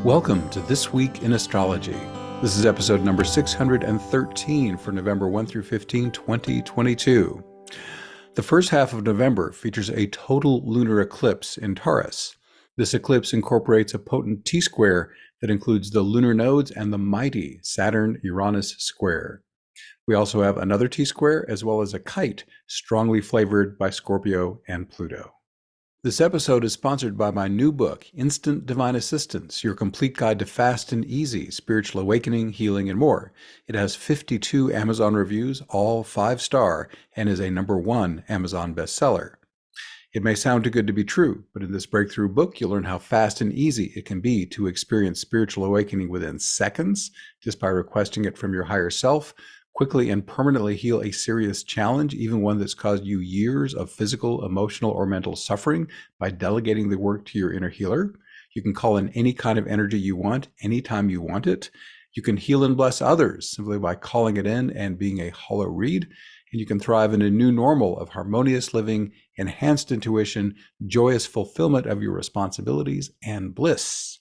Welcome to This Week in Astrology. This is episode number 613 for November 1 through 15, 2022. The first half of November features a total lunar eclipse in Taurus. This eclipse incorporates a potent T-square that includes the lunar nodes and the mighty Saturn-Uranus square. We also have another T-square as well as a kite strongly flavored by Scorpio and Pluto. This episode is sponsored by my new book, Instant Divine Assistance, Your Complete Guide to Fast and Easy Spiritual Awakening, Healing, and More. It has 52 Amazon reviews, all 5-star, and is a #1 Amazon bestseller. It may sound too good to be true, but in this breakthrough book, you'll learn how fast and easy it can be to experience spiritual awakening within seconds, just by requesting it from your higher self, quickly and permanently heal a serious challenge, even one that's caused you years of physical, emotional, or mental suffering by delegating the work to your inner healer. You can call in any kind of energy you want, anytime you want it. You can heal and bless others simply by calling it in and being a hollow reed. And you can thrive in a new normal of harmonious living, enhanced intuition, joyous fulfillment of your responsibilities, and bliss.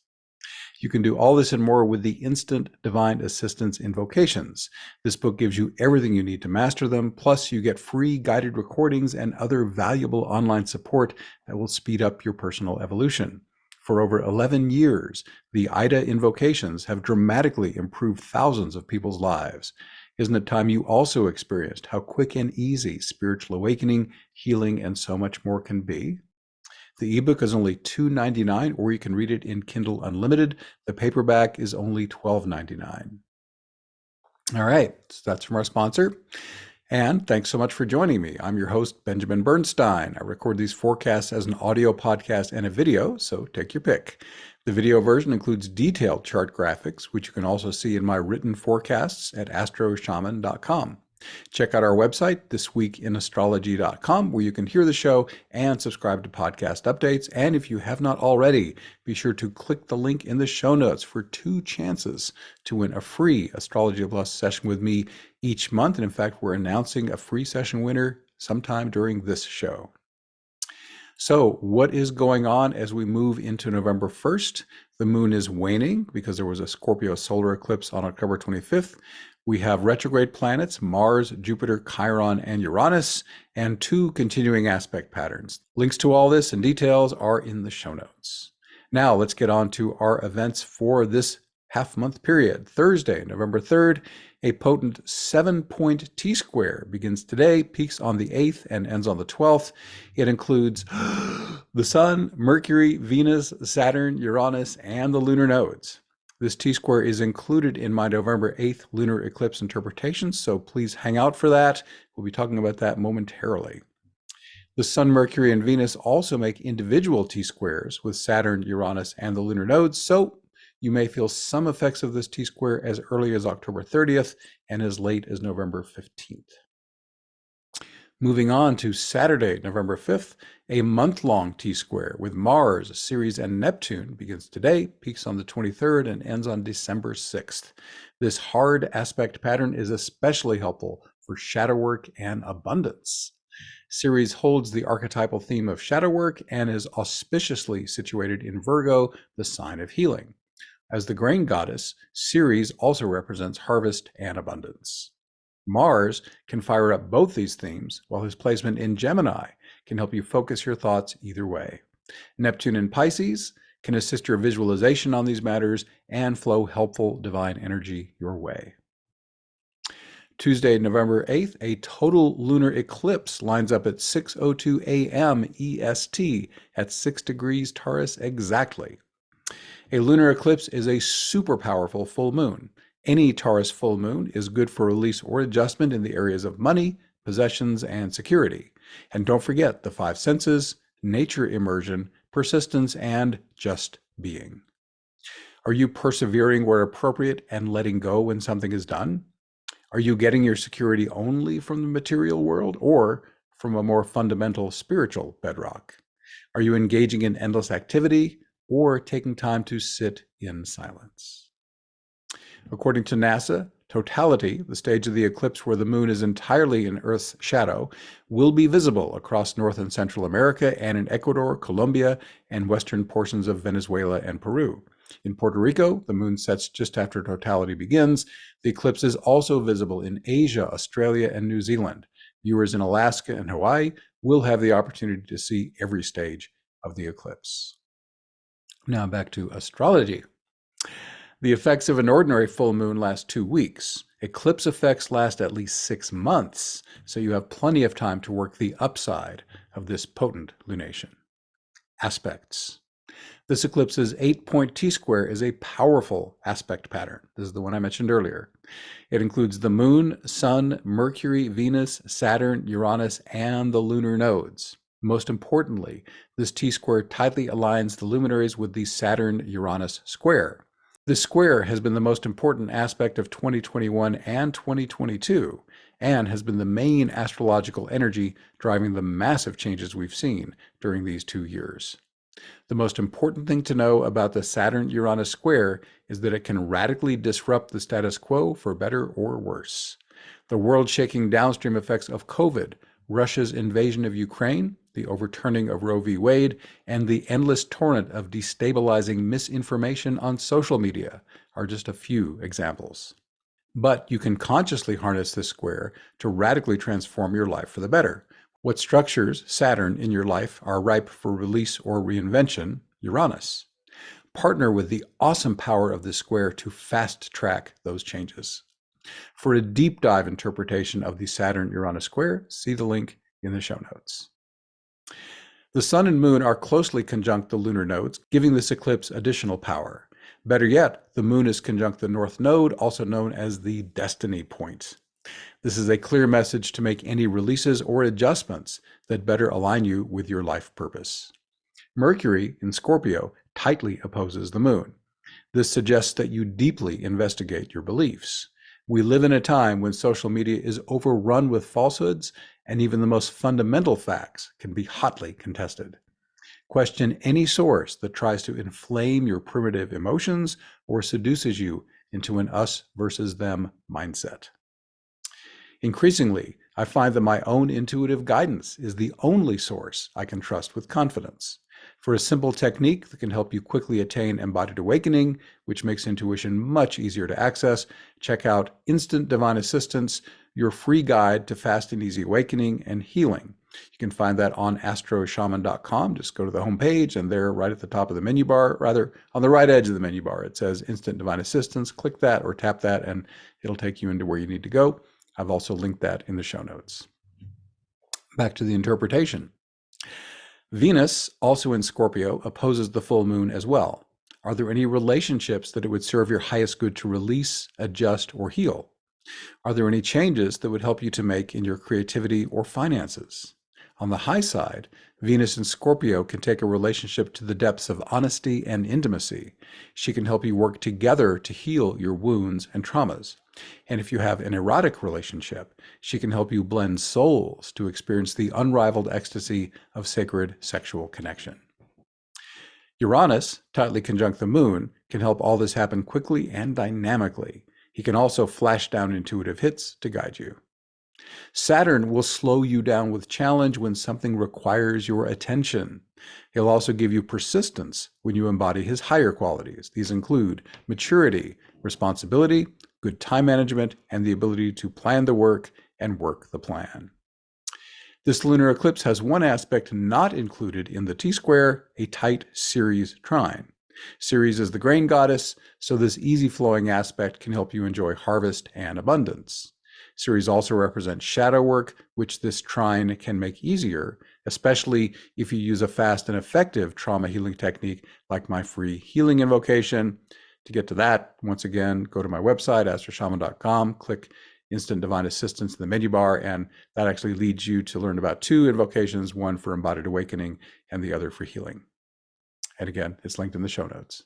You can do all this and more with the Instant Divine Assistance invocations. This book gives you everything you need to master them, plus you get free guided recordings and other valuable online support that will speed up your personal evolution. For over 11 years, the IDA invocations have dramatically improved thousands of people's lives. Isn't it time you also experienced how quick and easy spiritual awakening, healing, and so much more can be? The ebook is only $2.99, or you can read it in Kindle Unlimited. The paperback is only $12.99. All right, so that's from our sponsor. And thanks so much for joining me. I'm your host, Benjamin Bernstein. I record these forecasts as an audio podcast and a video, so take your pick. The video version includes detailed chart graphics, which you can also see in my written forecasts at astroshaman.com. Check out our website, thisweekinastrology.com, where you can hear the show and subscribe to podcast updates. And if you have not already, be sure to click the link in the show notes for 2 chances to win a free Astrology Plus session with me each month. And in fact, we're announcing a free session winner sometime during this show. So what is going on as we move into November 1st? The moon is waning because there was a Scorpio solar eclipse on October 25th. We have retrograde planets, Mars, Jupiter, Chiron, and Uranus, and 2 continuing aspect patterns. Links to all this and details are in the show notes. Now let's get on to our events for this half-month period. Thursday, November 3rd, a potent 7-point T-square begins today, peaks on the 8th, and ends on the 12th. It includes the Sun, Mercury, Venus, Saturn, Uranus, and the lunar nodes. This T-square is included in my November 8th lunar eclipse interpretation, so please hang out for that. We'll be talking about that momentarily. The Sun, Mercury, and Venus also make individual T-squares with Saturn, Uranus, and the lunar nodes, so you may feel some effects of this T-square as early as October 30th and as late as November 15th. Moving on to Saturday, November 5th, a month-long T-square with Mars, Ceres, and Neptune begins today, peaks on the 23rd, and ends on December 6th. This hard aspect pattern is especially helpful for shadow work and abundance. Ceres holds the archetypal theme of shadow work and is auspiciously situated in Virgo, the sign of healing. As the grain goddess, Ceres also represents harvest and abundance. Mars can fire up both these themes, while his placement in Gemini can help you focus your thoughts either way. Neptune in Pisces can assist your visualization on these matters and flow helpful divine energy your way. Tuesday, November 8th, a total lunar eclipse lines up at 6:02 a.m. EST at 6 degrees Taurus exactly. A lunar eclipse is a super powerful full moon. Any Taurus full moon is good for release or adjustment in the areas of money, possessions, and security. And don't forget the 5 senses, nature immersion, persistence, and just being. Are you persevering where appropriate and letting go when something is done? Are you getting your security only from the material world or from a more fundamental spiritual bedrock? Are you engaging in endless activity or taking time to sit in silence? According to NASA, totality, the stage of the eclipse where the moon is entirely in Earth's shadow, will be visible across North and Central America and in Ecuador, Colombia, and western portions of Venezuela and Peru. In Puerto Rico, the moon sets just after totality begins. The eclipse is also visible in Asia, Australia, and New Zealand. Viewers in Alaska and Hawaii will have the opportunity to see every stage of the eclipse. Now back to astrology. The effects of an ordinary full moon last 2 weeks. Eclipse effects last at least 6 months, so you have plenty of time to work the upside of this potent lunation. Aspects. This eclipse's 8-point T-square is a powerful aspect pattern. This is the one I mentioned earlier. It includes the Moon, Sun, Mercury, Venus, Saturn, Uranus, and the lunar nodes. Most importantly, this T-square tightly aligns the luminaries with the Saturn-Uranus square. This square has been the most important aspect of 2021 and 2022, and has been the main astrological energy driving the massive changes we've seen during these 2 years. The most important thing to know about the Saturn-Uranus square is that it can radically disrupt the status quo for better or worse. The world-shaking downstream effects of COVID, Russia's invasion of Ukraine, the overturning of Roe v. Wade, and the endless torrent of destabilizing misinformation on social media are just a few examples. But you can consciously harness this square to radically transform your life for the better. What structures Saturn in your life are ripe for release or reinvention? Uranus. Partner with the awesome power of this square to fast-track those changes. For a deep dive interpretation of the Saturn-Uranus square, see the link in the show notes. The Sun and Moon are closely conjunct the lunar nodes, giving this eclipse additional power. Better yet, the Moon is conjunct the North Node, also known as the Destiny Point. This is a clear message to make any releases or adjustments that better align you with your life purpose. Mercury in Scorpio tightly opposes the Moon. This suggests that you deeply investigate your beliefs. We live in a time when social media is overrun with falsehoods, and even the most fundamental facts can be hotly contested. Question any source that tries to inflame your primitive emotions or seduces you into an us versus them mindset. Increasingly, I find that my own intuitive guidance is the only source I can trust with confidence. For a simple technique that can help you quickly attain embodied awakening, which makes intuition much easier to access, check out Instant Divine Assistance, your free guide to fast and easy awakening and healing. You can find that on astroshaman.com. Just go to the homepage, and there, right at the top of the menu bar, rather on the right edge of the menu bar, it says Instant Divine Assistance. Click that or tap that, and it'll take you into where you need to go. I've also linked that in the show notes. Back to the interpretation. Venus, also in Scorpio, opposes the full moon as well. Are there any relationships that it would serve your highest good to release, adjust, or heal? Are there any changes that would help you to make in your creativity or finances? On the high side, Venus in Scorpio can take a relationship to the depths of honesty and intimacy. She can help you work together to heal your wounds and traumas. And if you have an erotic relationship, she can help you blend souls to experience the unrivaled ecstasy of sacred sexual connection. Uranus, tightly conjunct the moon, can help all this happen quickly and dynamically. He can also flash down intuitive hits to guide you. Saturn will slow you down with challenge when something requires your attention. He'll also give you persistence when you embody his higher qualities. These include maturity, responsibility, good time management, and the ability to plan the work and work the plan. This lunar eclipse has one aspect not included in the T-square, a tight Ceres trine. Ceres is the grain goddess, so this easy-flowing aspect can help you enjoy harvest and abundance. Ceres also represents shadow work, which this trine can make easier, especially if you use a fast and effective trauma healing technique like my free healing invocation. To get to that, once again, go to my website, astroshaman.com, click Instant Divine Assistance in the menu bar, and that actually leads you to learn about 2 invocations, one for embodied awakening and the other for healing. And again, it's linked in the show notes.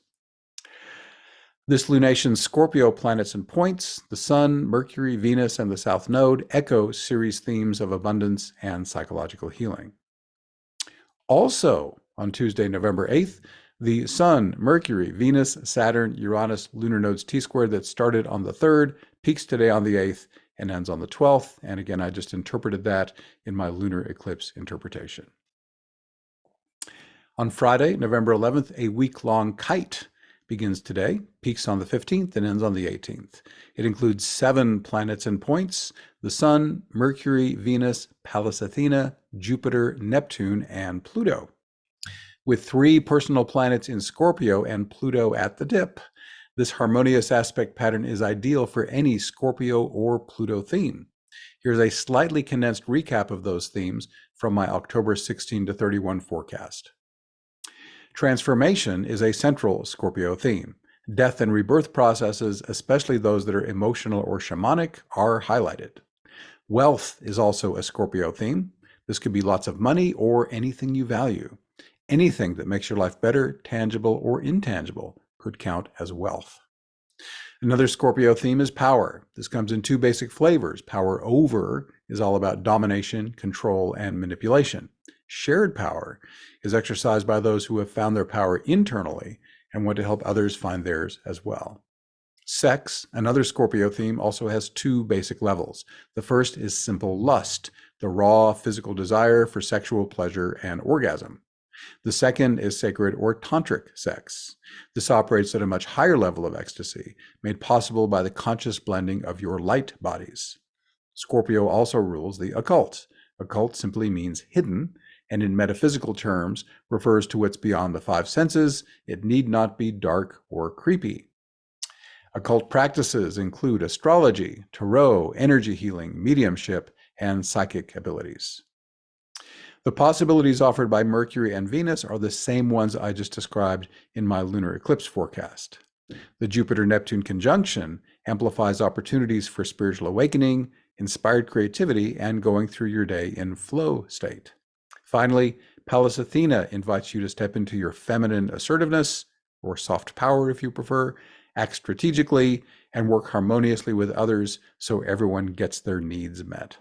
This lunation's Scorpio planets and points, the Sun, Mercury, Venus, and the South Node, echo Ceres themes of abundance and psychological healing. Also, on Tuesday, November 8th, the Sun, Mercury, Venus, Saturn, Uranus, lunar nodes T-squared that started on the 3rd, peaks today on the 8th, and ends on the 12th. And again, I just interpreted that in my lunar eclipse interpretation. On Friday, November 11th, a week-long kite begins today, peaks on the 15th, and ends on the 18th. It includes 7 planets and points: the Sun, Mercury, Venus, Pallas Athena, Jupiter, Neptune, and Pluto. With 3 personal planets in Scorpio and Pluto at the dip, this harmonious aspect pattern is ideal for any Scorpio or Pluto theme. Here's a slightly condensed recap of those themes from my October 16 to 31 forecast. Transformation is a central Scorpio theme. Death and rebirth processes, especially those that are emotional or shamanic, are highlighted. Wealth is also a Scorpio theme. This could be lots of money or anything you value. Anything that makes your life better, tangible or intangible, could count as wealth. Another Scorpio theme is power. This comes in 2 basic flavors. Power over is all about domination, control, and manipulation. Shared power is exercised by those who have found their power internally and want to help others find theirs as well. Sex, another Scorpio theme, also has 2 basic levels. The first is simple lust, the raw physical desire for sexual pleasure and orgasm. The second is sacred or tantric sex. This operates at a much higher level of ecstasy, made possible by the conscious blending of your light bodies. Scorpio also rules the occult. Occult simply means hidden, and in metaphysical terms refers to what's beyond the 5 senses. It need not be dark or creepy. Occult practices include astrology, tarot, energy healing, mediumship, and psychic abilities. The possibilities offered by Mercury and Venus are the same ones I just described in my lunar eclipse forecast. The Jupiter-Neptune conjunction amplifies opportunities for spiritual awakening, inspired creativity, and going through your day in flow state. Finally, Pallas Athena invites you to step into your feminine assertiveness, or soft power if you prefer, act strategically, and work harmoniously with others so everyone gets their needs met.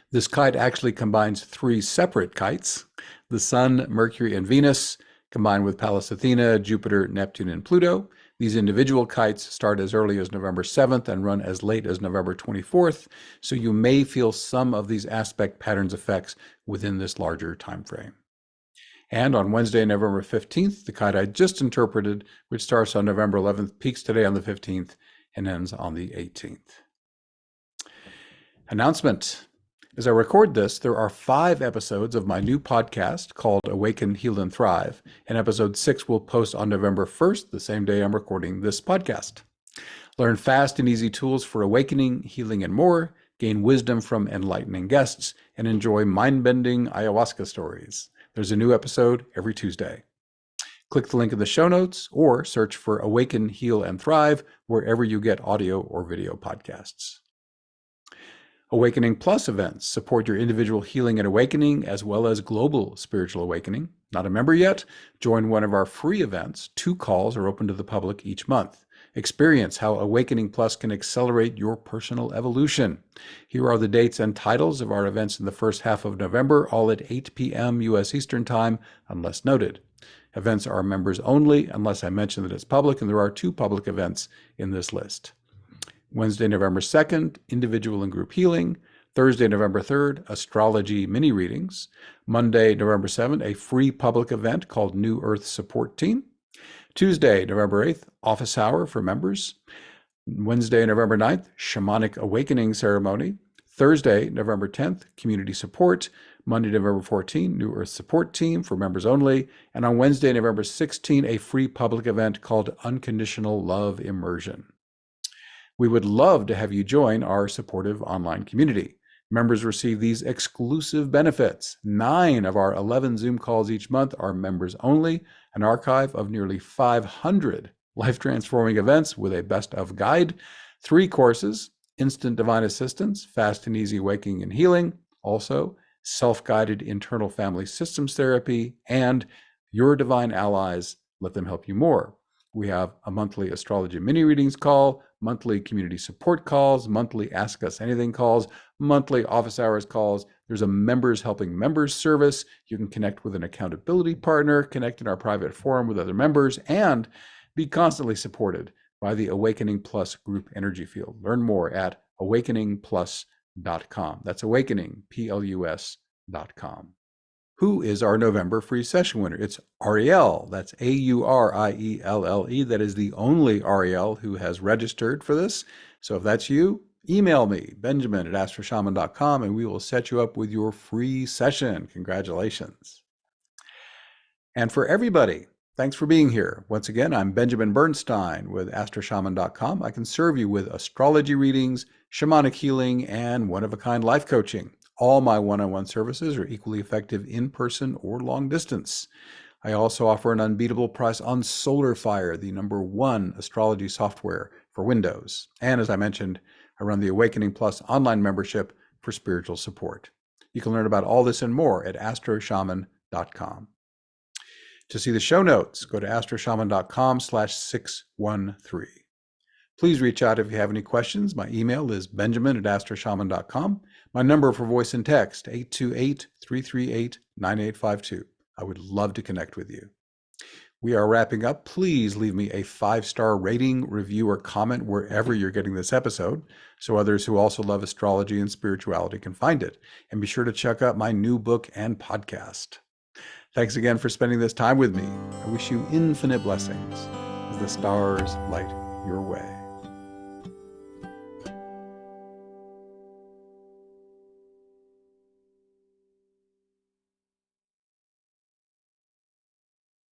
This kite actually combines 3 separate kites: the Sun, Mercury, and Venus, combined with Pallas Athena, Jupiter, Neptune, and Pluto. These individual kites start as early as November 7th and run as late as November 24th, so you may feel some of these aspect patterns effects within this larger time frame. And on Wednesday, November 15th, the kite I just interpreted, which starts on November 11th, peaks today on the 15th, and ends on the 18th. Announcement. As I record this, there are 5 episodes of my new podcast called Awaken, Heal, and Thrive, and episode 6 will post on November 1st, the same day I'm recording this podcast. Learn fast and easy tools for awakening, healing, and more, gain wisdom from enlightening guests, and enjoy mind-bending ayahuasca stories. There's a new episode every Tuesday. Click the link in the show notes or search for Awaken, Heal, and Thrive wherever you get audio or video podcasts. Awakening Plus events support your individual healing and awakening as well as global spiritual awakening. Not a member yet? Join one of our free events. 2 calls are open to the public each month. Experience how Awakening Plus can accelerate your personal evolution. Here are the dates and titles of our events in the first half of November, all at 8 p.m. U.S. Eastern Time, unless noted. Events are members only, unless I mention that it's public, and there are 2 public events in this list. Wednesday, November 2nd, individual and group healing. Thursday, November 3rd, astrology mini readings. Monday, November 7th, a free public event called New Earth Support Team. Tuesday, November 8th, office hour for members. Wednesday, November 9th, shamanic awakening ceremony. Thursday, November 10th, community support. Monday, November 14th, New Earth Support Team for members only. And on Wednesday, November 16th, a free public event called Unconditional Love Immersion. We would love to have you join our supportive online community. Members receive these exclusive benefits. 9 of our 11 Zoom calls each month are members only, an archive of nearly 500 life-transforming events with a best-of guide, 3 courses, instant divine assistance, fast and easy waking and healing, also self-guided internal family systems therapy, and your divine allies, let them help you more. We have a monthly astrology mini readings call, monthly community support calls, monthly Ask Us Anything calls, monthly office hours calls. There's a members helping members service. You can connect with an accountability partner, connect in our private forum with other members, and be constantly supported by the Awakening Plus group energy field. Learn more at awakeningplus.com. That's awakeningplus.com. who is our November free session winner. It's Ariel. That's Aurielle. That is the only Ariel who has registered for this. So if that's you, email me, benjamin@astroshaman.com, and we will set you up with your free session. Congratulations. And for everybody, thanks for being here. Once again, I'm Benjamin Bernstein with astroshaman.com. I can serve you with astrology readings, shamanic healing, and one-of-a-kind life coaching. All my one-on-one services are equally effective in person or long distance. I also offer an unbeatable price on SolarFire, the #1 astrology software for Windows. And as I mentioned, I run the Awakening Plus online membership for spiritual support. You can learn about all this and more at astroshaman.com. To see the show notes, go to astroshaman.com/613. Please reach out if you have any questions. My email is benjamin@astroshaman.com. My number for voice and text, 828-338-9852. I would love to connect with you. We are wrapping up. Please leave me a 5-star rating, review, or comment wherever you're getting this episode, so others who also love astrology and spirituality can find it. And be sure to check out my new book and podcast. Thanks again for spending this time with me. I wish you infinite blessings as the stars light your way.